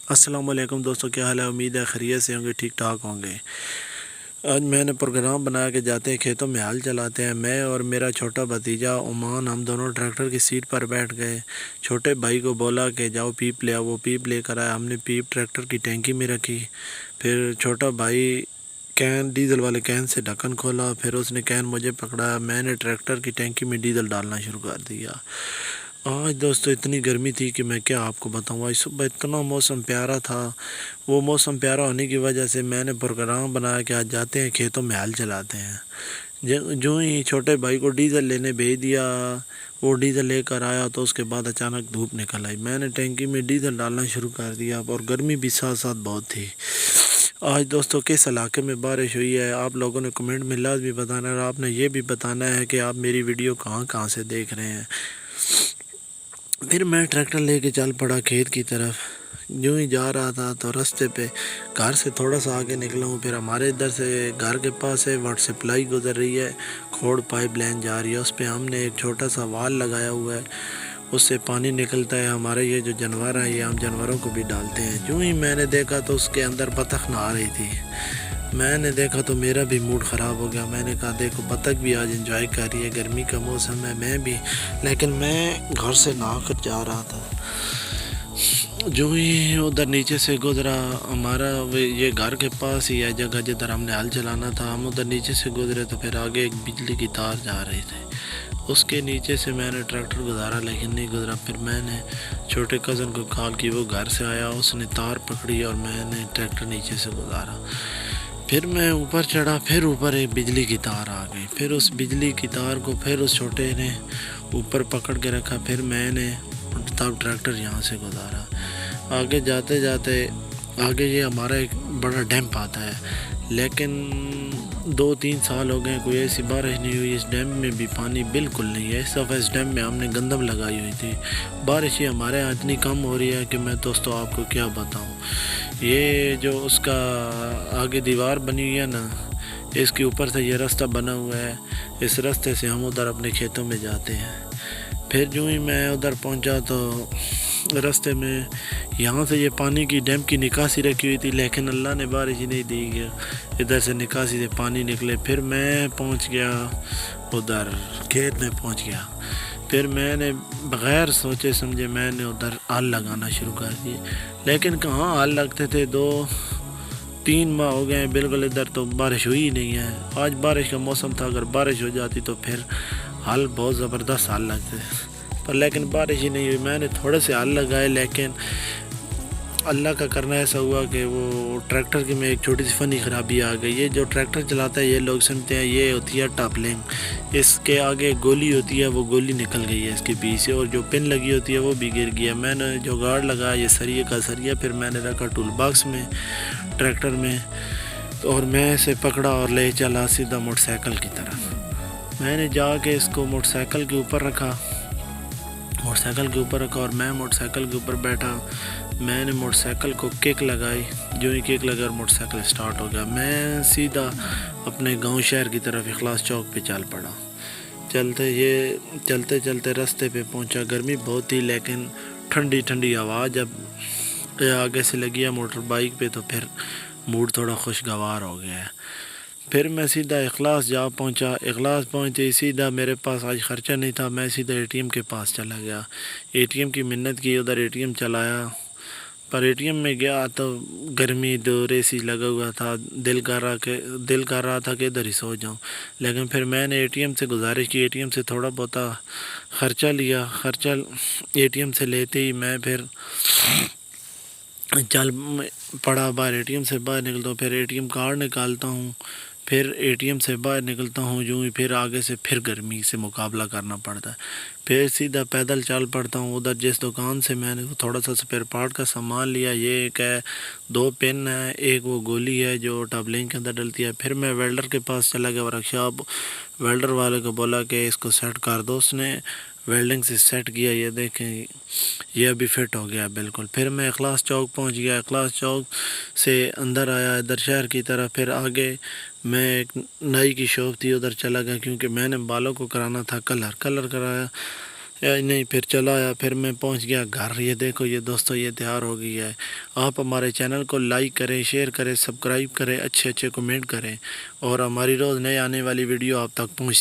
السلام علیکم دوستوں، کیا حال ہے؟ امید ہے خیریت سے ہوں گے، ٹھیک ٹھاک ہوں گے۔ آج میں نے پروگرام بنا کے جاتے ہیں کھیتوں میں ہل چلاتے ہیں۔ میں اور میرا چھوٹا بھتیجا عمان، ہم دونوں ٹریکٹر کی سیٹ پر بیٹھ گئے۔ چھوٹے بھائی کو بولا کہ جاؤ پیپ لے آؤ، وہ پیپ لے کر آیا۔ ہم نے پیپ ٹریکٹر کی ٹینکی میں رکھی۔ پھر چھوٹا بھائی ڈیزل والے کین سے ڈھکن کھولا، پھر اس نے کین مجھے پکڑایا۔ میں نے ٹریکٹر کی ٹینکی میں ڈیزل ڈالنا شروع کر دیا۔ آج دوستو اتنی گرمی تھی کہ میں کیا آپ کو بتاؤں۔ آج صبح اتنا موسم پیارا تھا۔ وہ موسم پیارا ہونے کی وجہ سے میں نے پروگرام بنایا کہ آج جاتے ہیں کھیتوں میں ہل چلاتے ہیں۔ جو ہی چھوٹے بھائی کو ڈیزل لینے بھیج دیا، وہ ڈیزل لے کر آیا تو اس کے بعد اچانک دھوپ نکل آئی۔ میں نے ٹینکی میں ڈیزل ڈالنا شروع کر دیا اور گرمی بھی ساتھ ساتھ بہت تھی۔ آج دوستو کس علاقے میں بارش ہوئی ہے آپ لوگوں نے کمنٹ میں لازمی بتانا ہے، اور آپ نے یہ بھی بتانا ہے کہ آپ میری ویڈیو کہاں سے دیکھ رہے ہیں۔ پھر میں ٹریکٹر لے کے چل پڑا کھیت کی طرف۔ جو ہی جا رہا تھا تو راستے پہ گھر سے تھوڑا سا آگے نکلا ہوں، پھر ہمارے ادھر سے گھر کے پاس سے واٹر سپلائی گزر رہی ہے، کھوڑ پائپ لائن جا رہی ہے، اس پہ ہم نے ایک چھوٹا سا وال لگایا ہوا ہے، اس سے پانی نکلتا ہے۔ ہمارے یہ جو جانور ہیں، یہ ہم جانوروں کو بھی ڈالتے ہیں۔ جو ہی میں نے دیکھا تو اس کے اندر بطخ نہا رہی تھی۔ میں نے دیکھا تو میرا بھی موڈ خراب ہو گیا۔ میں نے کہا دیکھو بطخ بھی آج انجوائے کر رہی ہے، گرمی کا موسم ہے، میں بھی، لیکن میں گھر سے نہا کر جا رہا تھا۔ جو ہی ادھر نیچے سے گزرا، ہمارا یہ گھر کے پاس ہی ہے جگہ جدھر ہم نے ہل چلانا تھا، ہم ادھر نیچے سے گزرے تو پھر آگے ایک بجلی کی تار جا رہی تھی، اس کے نیچے سے میں نے ٹریکٹر گزارا لیکن نہیں گزرا۔ پھر میں نے چھوٹے کزن کو کال کی، وہ گھر سے آیا، اس نے تار پکڑی اور میں نے ٹریکٹر نیچے سے گزارا۔ پھر میں اوپر چڑھا، پھر اوپر ایک بجلی کی تار آ گئی، پھر اس بجلی کی تار کو پھر اس چھوٹے نے اوپر پکڑ کے رکھا، پھر میں نے تب ٹریکٹر یہاں سے گزارا۔ آگے جاتے جاتے آگے یہ ہمارا ایک بڑا ڈیم آتا ہے، لیکن 2-3 سال ہو گئے کوئی ایسی بارش نہیں ہوئی، اس ڈیم میں بھی پانی بالکل نہیں ہے۔ اس دفعہ اس ڈیم میں ہم نے گندم لگائی ہوئی تھی۔ بارش ہی ہمارے یہاں اتنی کم ہو رہی ہے کہ میں دوستو آپ کو کیا بتاؤں۔ یہ جو اس کا آگے دیوار بنی ہوئی ہے نا، اس کے اوپر سے یہ راستہ بنا ہوا ہے، اس راستے سے ہم ادھر اپنے کھیتوں میں جاتے ہیں۔ پھر جو ہی میں ادھر پہنچا تو راستے میں یہاں سے یہ پانی کی ڈیم کی نکاسی رکھی ہوئی تھی، لیکن اللہ نے بارش ہی نہیں دی گیا، ادھر سے نکاسی سے پانی نکلے۔ پھر میں پہنچ گیا ادھر کھیت میں پہنچ گیا، پھر میں نے بغیر سوچے سمجھے میں نے ادھر ہل لگانا شروع کر دی، لیکن کہاں ہل لگتے تھے، 2-3 ماہ ہو گئے ہیں بالکل ادھر تو بارش ہوئی ہی نہیں ہے۔ آج بارش کا موسم تھا، اگر بارش ہو جاتی تو پھر ہل بہت زبردست ہل لگتے، پر لیکن بارش ہی نہیں ہوئی۔ میں نے تھوڑے سے ہل لگائے، لیکن اللہ کا کرنا ایسا ہوا کہ وہ ٹریکٹر کی میں ایک چھوٹی سی فنی خرابی آ گئی۔ یہ جو ٹریکٹر چلاتا ہے یہ لوگ سمجھتے ہیں یہ ہوتی ہے ٹاپلنگ، اس کے آگے گولی ہوتی ہے، وہ گولی نکل گئی ہے اس کے پیچھے سے، اور جو پن لگی ہوتی ہے وہ بھی گر گیا۔ میں نے جو گارڈ لگایا یہ سریے کا سریا، پھر میں نے رکھا ٹول باکس میں ٹریکٹر میں، اور میں اسے پکڑا اور لے چلا سیدھا موٹر سائیکل کی طرف۔ میں نے جا کے اس کو موٹر سائیکل کے اوپر رکھا اور میں موٹر سائیکل کے اوپر بیٹھا۔ میں نے موٹر سائیکل کو کک لگائی، جو ہی کک لگا موٹر سائیکل سٹارٹ ہو گیا۔ میں سیدھا اپنے گاؤں شہر کی طرف اخلاص چوک پہ چل پڑا۔ چلتے چلتے راستے پہ پہنچا، گرمی بہت تھی لیکن ٹھنڈی ٹھنڈی ہوا جب آگے سے لگی ہے موٹر بائک پہ تو پھر موڈ تھوڑا خوشگوار ہو گیا ہے۔ پھر میں سیدھا اخلاص جا پہنچا۔ اخلاص پہنچے سیدھا میرے پاس آج خرچہ نہیں تھا، میں سیدھا اے ٹی ایم کے پاس چلا گیا، اے ٹی ایم کی منت کی، ادھر اے ٹی ایم چلایا، پر اے ٹی ایم میں گیا تو گرمی دور اے سی لگا ہوا تھا، دل کر رہا تھا کہ ادھر ہی سو جاؤں، لیکن پھر میں نے اے ٹی ایم سے گزارش کی، اے ٹی ایم سے تھوڑا بہت خرچہ لیا۔ خرچہ اے ٹی ایم سے لیتے ہی میں پھر چل پڑا باہر، اے ٹی ایم سے باہر نکلتا ہوں، پھر اے ٹی ایم کارڈ نکالتا ہوں، پھر اے ٹی ایم سے باہر نکلتا ہوں، جو ہی پھر آگے سے پھر گرمی سے مقابلہ کرنا پڑتا ہے، پھر سیدھا پیدل چل پڑتا ہوں ادھر جس دکان سے میں نے تھوڑا سا اسپیئر پارٹ کا سامان لیا، یہ ایک ہے، 2 پن ہے، ایک وہ گولی ہے جو ٹاپلنگ کے اندر ڈلتی ہے۔ پھر میں ویلڈر کے پاس چلا گیا، ورک شاپ ویلڈر والے کو بولا کہ اس کو سیٹ کر دو، اس نے ویلڈنگ سے سیٹ کیا، یہ دیکھیں یہ ابھی فٹ ہو گیا بالکل۔ پھر میں اخلاص چوک پہنچ گیا، اخلاص چوک سے اندر آیا ادھر شہر کی طرف، پھر آگے میں ایک نائی کی شاپ تھی ادھر چلا گیا کیونکہ میں نے بالوں کو کرانا تھا کلر کرایا، نہیں پھر چلا آیا، پھر میں پہنچ گیا گھر۔ یہ دیکھو یہ دوستو یہ تیار ہو گئی ہے۔ آپ ہمارے چینل کو لائک کریں، شیئر کریں، سبسکرائب کریں، اچھے اچھے کمنٹ کریں، اور ہماری روز نئے آنے والی ویڈیو آپ تک پہنچ